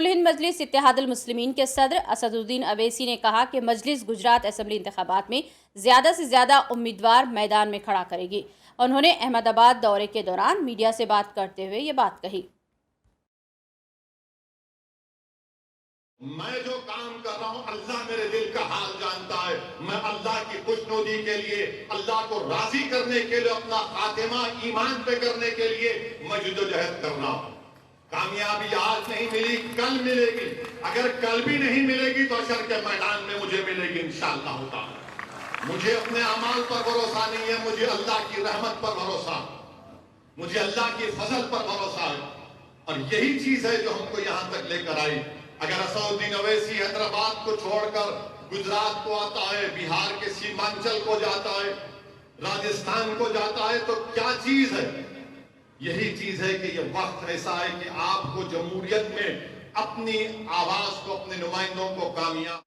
کل ہند مجلس اتحاد المسلمین کے صدر اسد الدین اویسی نے کہا کہ مجلس گجرات اسمبلی انتخابات میں زیادہ سے زیادہ امیدوار میدان میں کھڑا کرے گی۔ انہوں نے احمد آباد دورے کے دوران میڈیا سے بات کرتے ہوئے یہ بات کہی۔ میں جو کام کر رہا ہوں اللہ میرے دل کا حال جانتا ہے۔ میں اللہ کی خوشنودی کے لیے، اللہ کو راضی کرنے کے لیے، اپنا خاتمہ ایمان پہ کرنے کے لیے میں جدوجہد کر رہا ہوں۔ کامیابی آج نہیں ملی، کل ملے گی۔ اگر کل بھی نہیں ملے گی تو حشر کے میدان میں مجھے ملے گی انشاءاللہ تعالی۔ مجھے اپنے اعمال پر بھروسہ نہیں ہے، مجھے اللہ کی رحمت پر بھروسہ، مجھے اللہ کی فضل پر بھروسہ ہے، اور یہی چیز ہے جو ہم کو یہاں تک لے کر آئی۔ اگر اسد الدین اویسی حیدرآباد کو چھوڑ کر گجرات کو آتا ہے، بہار کے سیمانچل کو جاتا ہے، راجستھان کو جاتا ہے، تو کیا چیز ہے؟ یہی چیز ہے کہ یہ وقت ایسا ہے کہ آپ کو جمہوریت میں اپنی آواز کو، اپنے نمائندوں کو کامیاب